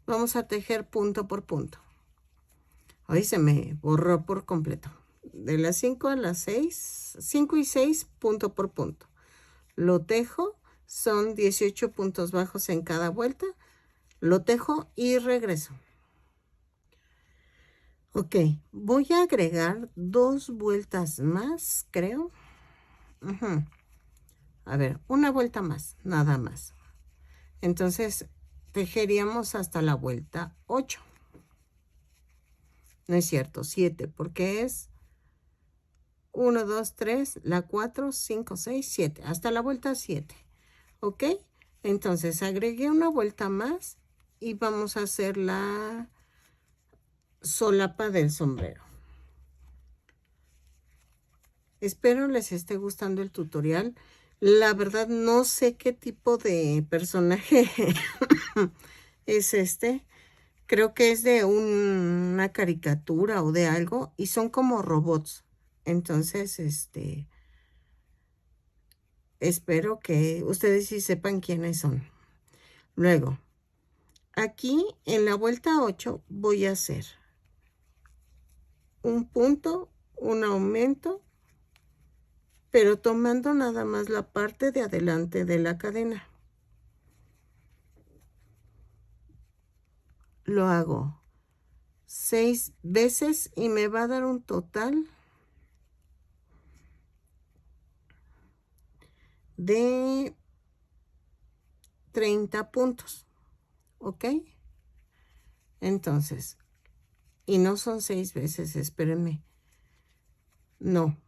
Speaker 1: vamos a tejer punto por punto. Hoy se me borró por completo. De las 5 a las 6, 5 y 6, punto por punto. Lo tejo, son 18 puntos bajos en cada vuelta. Lo tejo y regreso. Ok, voy a agregar 2 vueltas más, creo. A ver, una vuelta más, nada más. Entonces, tejeríamos hasta la vuelta 8. No es cierto, 7, porque es 1, 2, 3, la 4, 5, 6, 7. Hasta la vuelta 7. ¿Ok? Entonces, agregué una vuelta más y vamos a hacer la solapa del sombrero. Espero les esté gustando el tutorial. La verdad no sé qué tipo de personaje es este. Creo que es de una caricatura o de algo y son como robots. Entonces, espero que ustedes sí sepan quiénes son. Luego, aquí en la vuelta 8 voy a hacer un punto, un aumento, pero tomando nada más la parte de adelante de la cadena. Lo hago 6 veces y me va a dar un total de 30 puntos. ¿Ok? Entonces, y no son 6 veces, espérenme. No,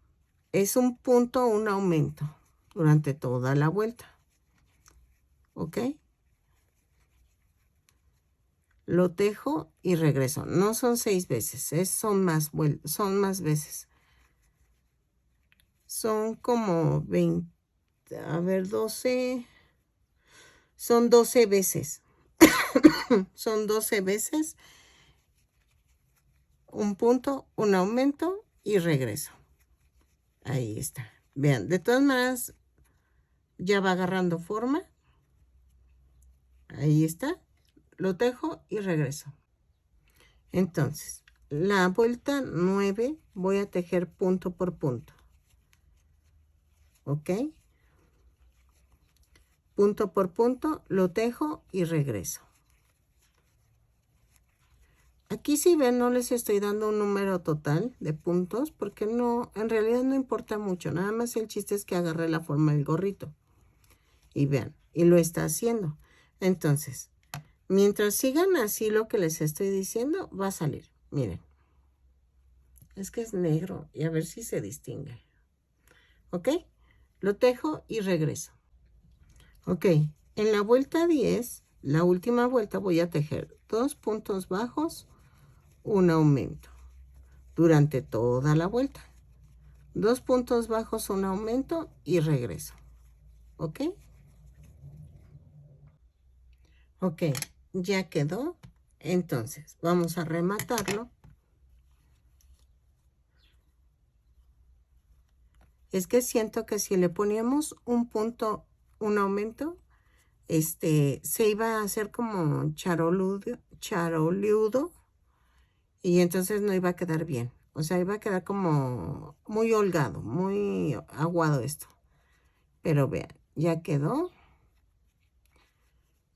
Speaker 1: es un punto, un aumento durante toda la vuelta. ¿Ok? Lo tejo y regreso. No son 6 veces, son más veces. Son como 20, a ver, 12. Son 12 veces. Son 12 veces. Un punto, un aumento y regreso. Ahí está. Vean, de todas maneras, ya va agarrando forma. Ahí está. Lo tejo y regreso. Entonces, la vuelta 9 voy a tejer punto por punto. ¿Ok? Punto por punto, lo tejo y regreso. Aquí si ven, no les estoy dando un número total de puntos porque no, en realidad no importa mucho. Nada más el chiste es que agarré la forma del gorrito. Y vean, y lo está haciendo. Entonces, mientras sigan así lo que les estoy diciendo, va a salir. Miren. Es que es negro y a ver si se distingue. ¿Ok? Lo tejo y regreso. Ok, en la vuelta 10, la última vuelta voy a tejer 2 puntos bajos, un aumento durante toda la vuelta. 2 puntos bajos, un aumento y regreso. ¿Ok? Ok, ya quedó. Entonces, vamos a rematarlo. Es que siento que si le poníamos un punto, un aumento, se iba a hacer como charoludo y entonces no iba a quedar bien. O sea, iba a quedar como muy holgado, muy aguado esto. Pero vean, ya quedó.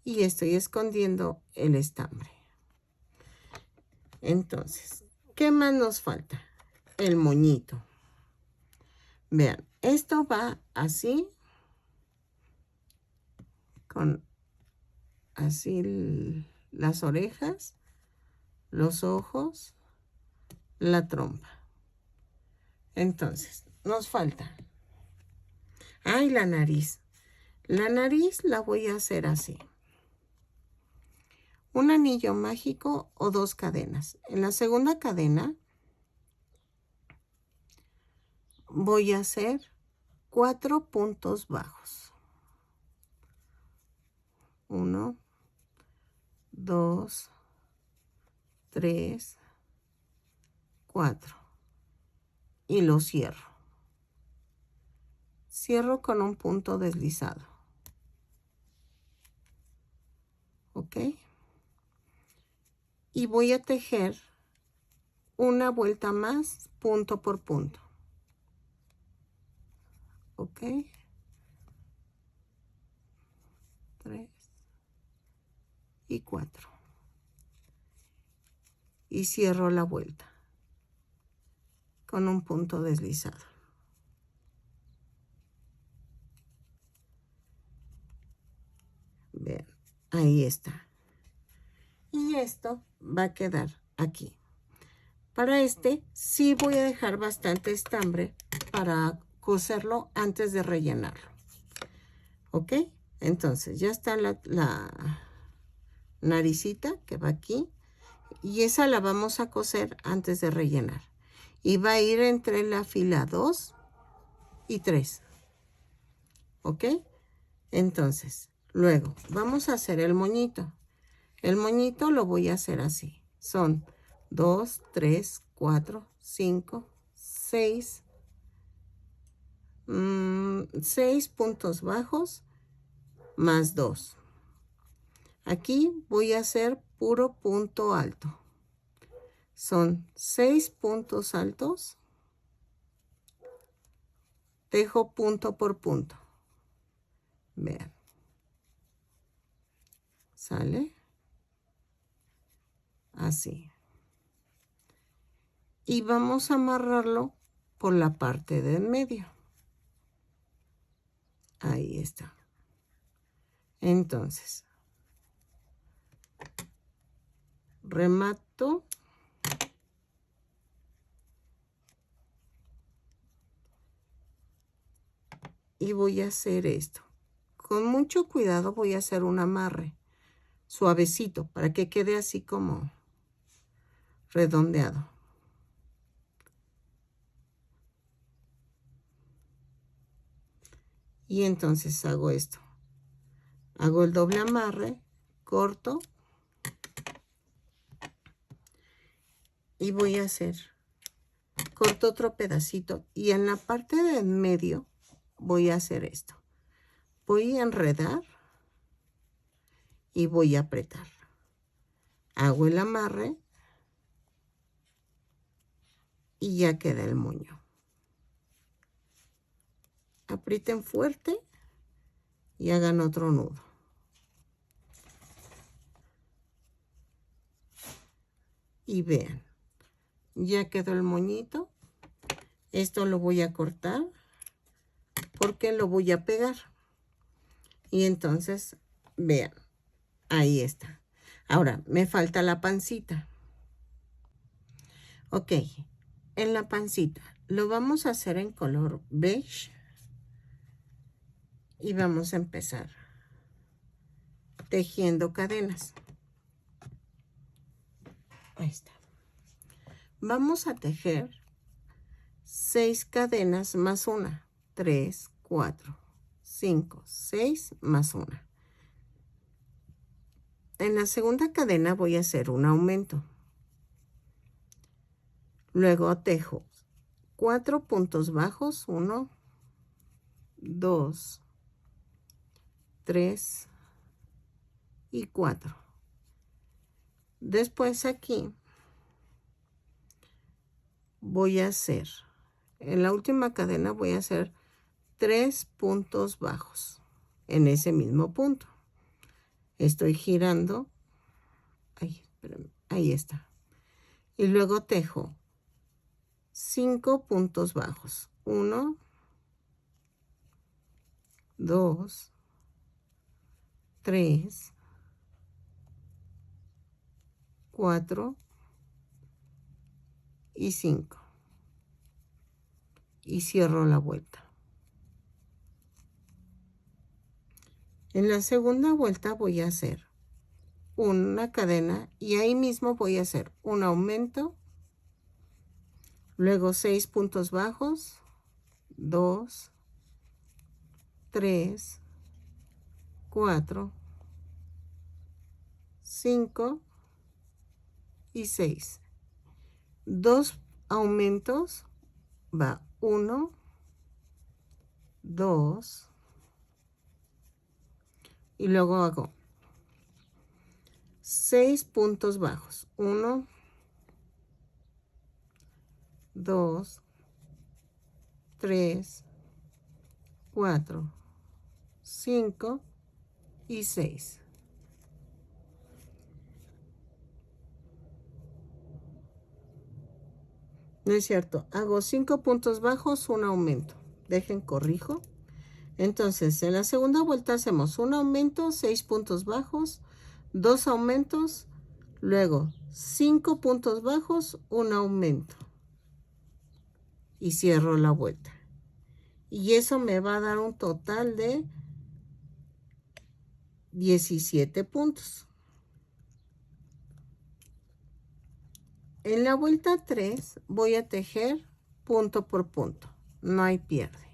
Speaker 1: Y estoy escondiendo el estambre. Entonces, ¿qué más nos falta? El moñito. Vean, esto va así, con así las orejas, los ojos, la trompa. Entonces, nos falta. Ay, la nariz. La nariz la voy a hacer así. Un anillo mágico o 2 cadenas. En la segunda cadena voy a hacer 4 puntos bajos. 1, 2, 3, 4. Y lo cierro. Cierro con un punto deslizado. ¿Ok? Y voy a tejer una vuelta más, punto por punto. ¿Ok? 3 y 4. Y cierro la vuelta con un punto deslizado. Vean, ahí está. Y esto va a quedar aquí. Para este sí voy a dejar bastante estambre para coserlo antes de rellenarlo. ¿Ok? Entonces ya está la naricita que va aquí. Y esa la vamos a coser antes de rellenar. Y va a ir entre la fila 2 y 3. ¿Ok? Entonces, luego vamos a hacer el moñito. El moñito lo voy a hacer así. Son 2, 3, 4, 5, 6. 6 puntos bajos más 2. Aquí voy a hacer puro punto alto. Son 6 puntos altos. Tejo punto por punto. Vean. ¿Sale? Así. Y vamos a amarrarlo por la parte de en medio. Ahí está. Entonces, remato. Y voy a hacer esto. Con mucho cuidado voy a hacer un amarre suavecito para que quede así como redondeado. Y entonces hago esto. Hago el doble amarre, corto. Y voy a hacer, corto otro pedacito. Y en la parte de en medio voy a hacer esto. Voy a enredar y voy a apretar. Hago el amarre y ya queda el moño. Aprieten fuerte y hagan otro nudo. Y vean, ya quedó el moñito. Esto lo voy a cortar porque lo voy a pegar. Y entonces, vean, ahí está. Ahora, me falta la pancita. Ok, en la pancita lo vamos a hacer en color beige. Y vamos a empezar tejiendo cadenas. Ahí está. Vamos a tejer 6 cadenas más una. 3, 4, 5, 6 más una. En la segunda cadena voy a hacer un aumento. Luego tejo 4 puntos bajos. 1, 2, 3 y 4. Después aquí voy a hacer, en la última cadena voy a hacer 3 puntos bajos en ese mismo punto. Estoy girando. Ay, espérame, ahí está. Y luego tejo 5 puntos bajos. 1, 2, 3, 4 y 5. y cierro la vuelta. En la segunda vuelta voy a hacer una cadena y ahí mismo voy a hacer un aumento, luego 6 puntos bajos, 2, 3, 4, 5 y 6. 2 aumentos, va 1, 2 y luego hago 6 puntos bajos, 1, 2, 3, 4, 5 y 6. No es cierto, hago 5 puntos bajos, un aumento. Dejen, corrijo. Entonces, en la segunda vuelta hacemos un aumento, 6 puntos bajos, 2 aumentos, luego 5 puntos bajos, un aumento. Y cierro la vuelta. Y eso me va a dar un total de 17 puntos. En la vuelta 3 voy a tejer punto por punto. No hay pierde.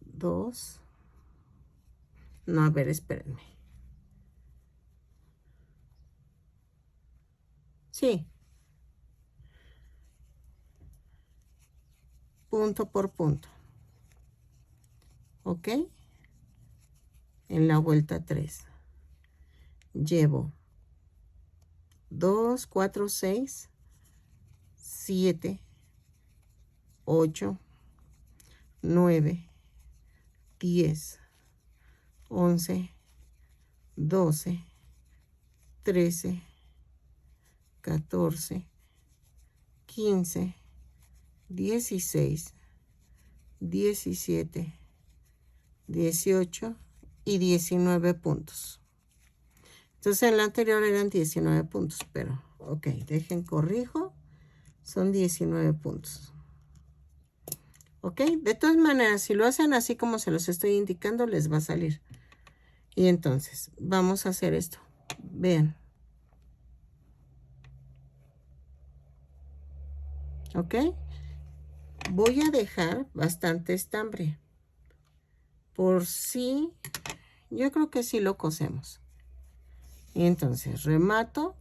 Speaker 1: 2. No, a ver, espérenme. Sí. Punto por punto. ¿Ok? En la vuelta 3. Llevo 2, 4, 6, 7, 8, 9, 10, 11, 12, 13, 14, 15, 16, 17, 18 y 19 puntos. Entonces en la anterior eran 19 puntos, pero ok, dejen corrijo, son 19 puntos. Ok, de todas maneras, si lo hacen así como se los estoy indicando, les va a salir. Y entonces, vamos a hacer esto. Vean. Ok, voy a dejar bastante estambre. Por si, yo creo que sí lo cosemos. Y entonces remato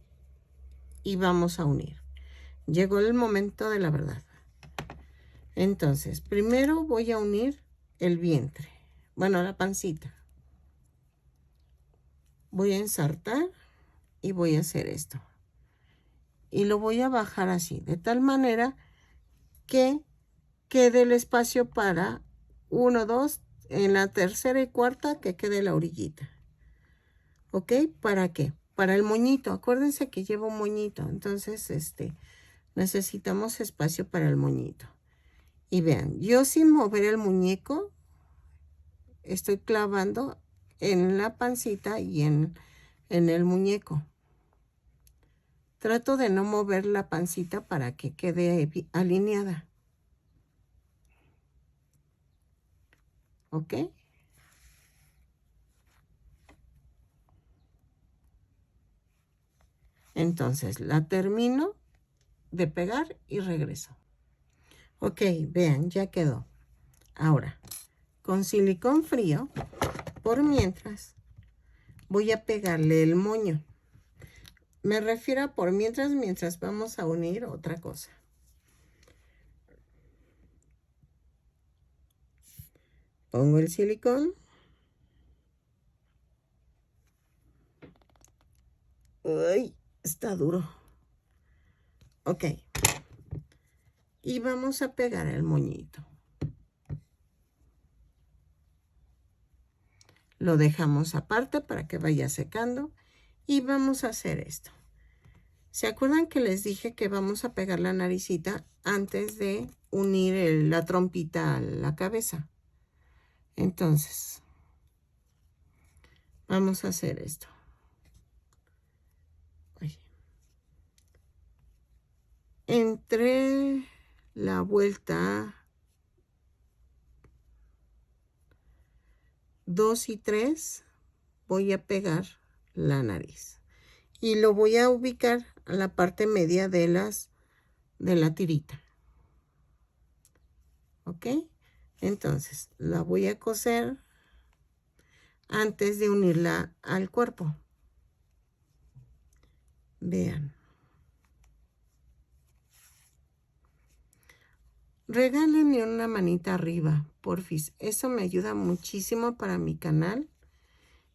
Speaker 1: y vamos a unir. Llegó el momento de la verdad. Entonces, primero voy a unir el vientre. Bueno, la pancita. Voy a ensartar y voy a hacer esto. Y lo voy a bajar así, de tal manera que quede el espacio para 1, 2, en la tercera y cuarta que quede la orillita. ¿Ok? ¿Para qué? Para el moñito. Acuérdense que llevo un moñito. Entonces, necesitamos espacio para el moñito. Y vean, yo sin mover el muñeco, estoy clavando en la pancita y en el muñeco. Trato de no mover la pancita para que quede alineada. ¿Ok? Entonces, la termino de pegar y regreso. Ok, vean, ya quedó. Ahora, con silicón frío, por mientras, voy a pegarle el moño. Me refiero a por mientras vamos a unir otra cosa. Pongo el silicón. Uy, está duro. Ok. Y vamos a pegar el moñito. Lo dejamos aparte para que vaya secando. Y vamos a hacer esto. ¿Se acuerdan que les dije que vamos a pegar la naricita antes de unir la trompita a la cabeza? Entonces, vamos a hacer esto. Entre la vuelta 2 y 3 voy a pegar la nariz. Y lo voy a ubicar a la parte media de la tirita. ¿Ok? Entonces, la voy a coser antes de unirla al cuerpo. Vean. Regálenme una manita arriba, porfis. Eso me ayuda muchísimo para mi canal.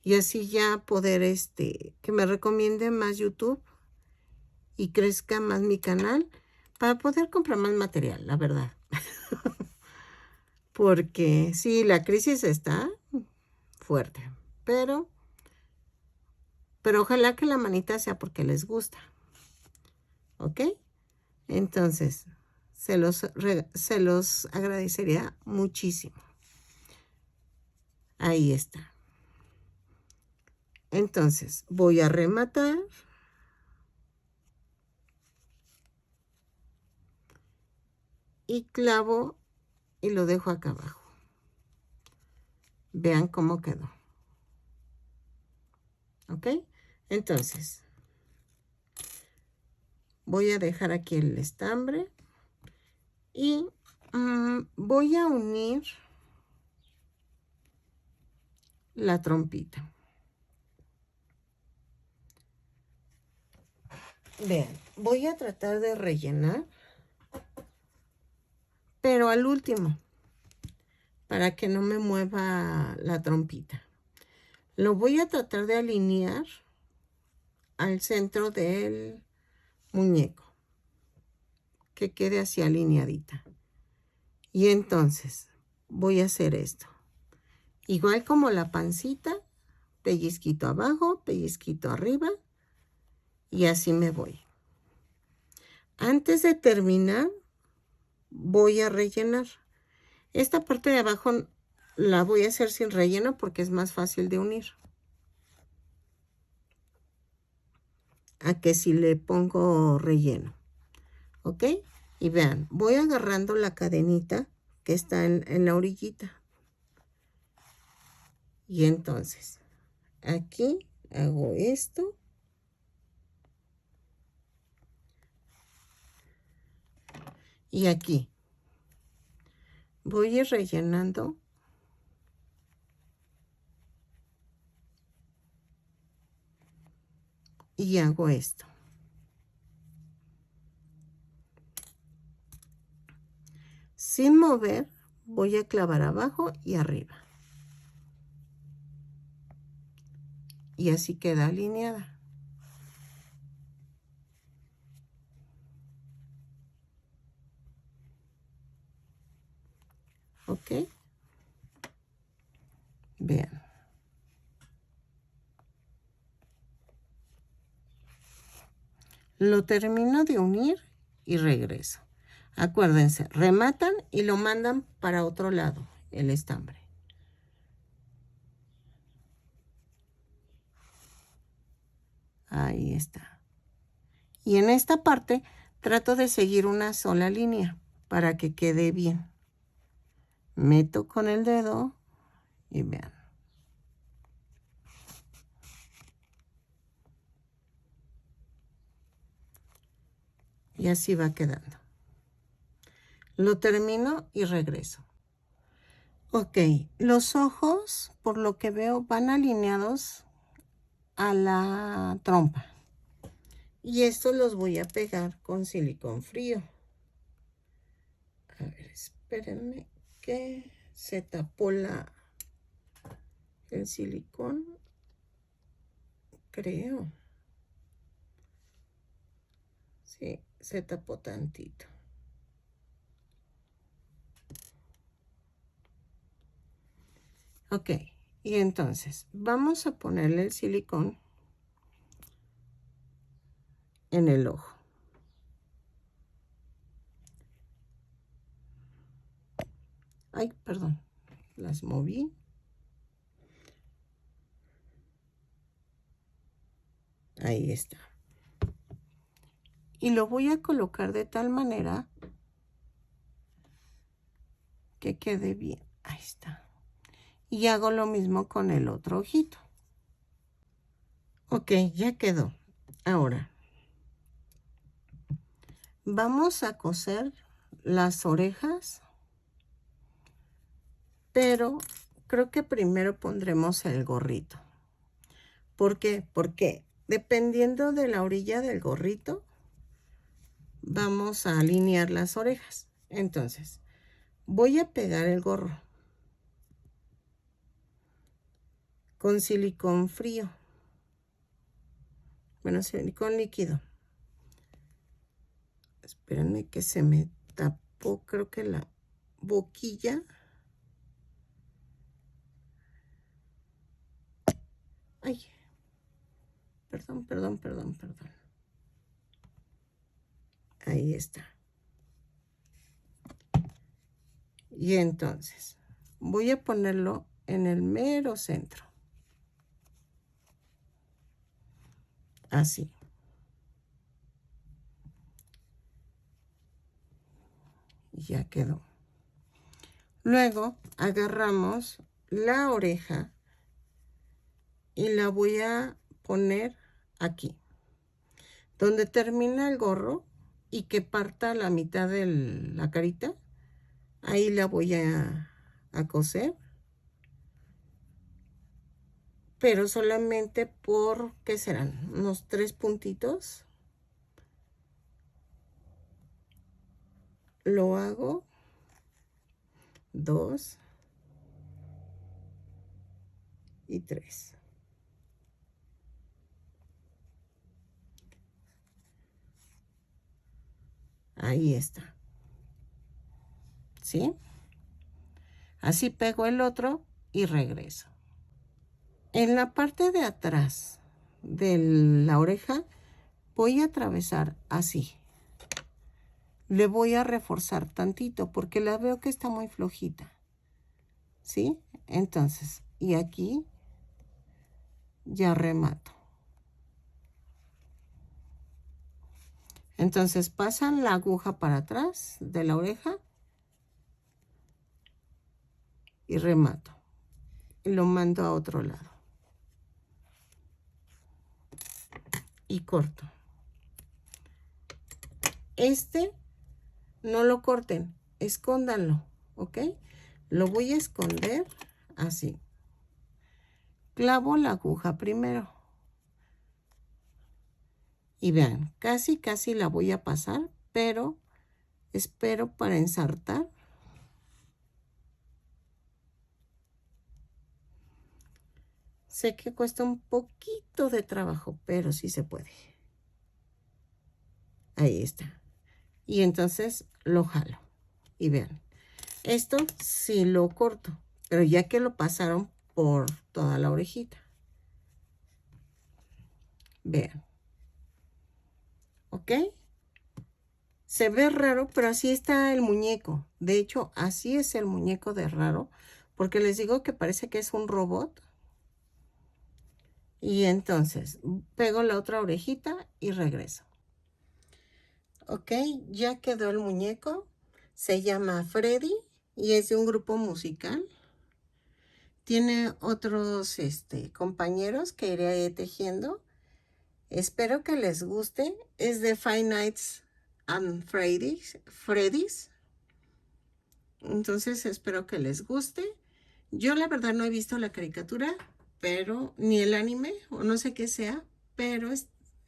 Speaker 1: Y así ya poder, que me recomiende más YouTube y crezca más mi canal para poder comprar más material, la verdad. Porque sí, la crisis está fuerte, pero ojalá que la manita sea porque les gusta. ¿Ok? Entonces, se los agradecería muchísimo. Ahí está. Entonces, voy a rematar. Y clavo y lo dejo acá abajo. Vean cómo quedó. ¿Ok? Entonces, voy a dejar aquí el estambre. Y voy a unir la trompita. Vean, voy a tratar de rellenar, pero al último, para que no me mueva la trompita. Lo voy a tratar de alinear al centro del muñeco, que quede así alineadita. Y entonces voy a hacer esto. Igual como la pancita, pellizquito abajo, pellizquito arriba, y así me voy. Antes de terminar, voy a rellenar. Esta parte de abajo la voy a hacer sin relleno porque es más fácil de unir. A que si le pongo relleno. ¿Ok? Y vean, voy agarrando la cadenita que está en la orillita. Y entonces, aquí hago esto. Y aquí voy a ir rellenando. Y hago esto. Sin mover, voy a clavar abajo y arriba. Y así queda alineada. ¿Ok? Vean. Lo termino de unir y regreso. Acuérdense, rematan y lo mandan para otro lado, el estambre. Ahí está. Y en esta parte trato de seguir una sola línea para que quede bien. Meto con el dedo y vean. Y así va quedando. Lo termino y regreso. Ok, los ojos, por lo que veo, van alineados a la trompa. Y estos los voy a pegar con silicón frío. A ver, espérenme que se tapó el silicón. Creo. Sí, se tapó tantito. Ok, y entonces vamos a ponerle el silicón en el ojo. Ay, perdón, las moví. Ahí está. Y lo voy a colocar de tal manera que quede bien. Ahí está. Y hago lo mismo con el otro ojito. Ok, ya quedó. Ahora, vamos a coser las orejas, pero creo que primero pondremos el gorrito. ¿Por qué? Porque dependiendo de la orilla del gorrito, vamos a alinear las orejas. Entonces, voy a pegar el gorro con silicón frío. Bueno, silicón líquido. Espérenme que se me tapó, creo que la boquilla. Ay, perdón. Ahí está. Y entonces, voy a ponerlo en el mero centro. Así. Y ya quedó. Luego agarramos la oreja y la voy a poner aquí, donde termina el gorro y que parta la mitad de la carita. Ahí la voy a coser, pero solamente por, ¿qué serán? Unos 3 puntitos. Lo hago 2 y 3. Ahí está. ¿Sí? Así pego el otro y regreso. En la parte de atrás de la oreja voy a atravesar así. Le voy a reforzar tantito porque la veo que está muy flojita. ¿Sí? Entonces, y aquí ya remato. Entonces pasan la aguja para atrás de la oreja y remato. Y lo mando a otro lado. Y corto. Este no lo corten, escóndanlo, ¿ok? Lo voy a esconder así. Clavo la aguja primero. Y vean, casi la voy a pasar, pero espero para ensartar. Sé que cuesta un poquito de trabajo, pero sí se puede. Ahí está. Y entonces lo jalo. Y vean, esto sí lo corto, pero ya que lo pasaron por toda la orejita. Vean. ¿Ok? Se ve raro, pero así está el muñeco. De hecho, así es el muñeco de raro, porque les digo que parece que es un robot. Y entonces, pego la otra orejita y regreso. Ok, ya quedó el muñeco. Se llama Freddy y es de un grupo musical. Tiene otros compañeros que iré tejiendo. Espero que les guste. Es de Five Nights at Freddy's. Entonces espero que les guste. Yo la verdad no he visto la caricatura, pero ni el anime, o no sé qué sea, pero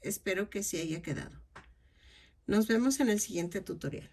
Speaker 1: espero que sí haya quedado. Nos vemos en el siguiente tutorial.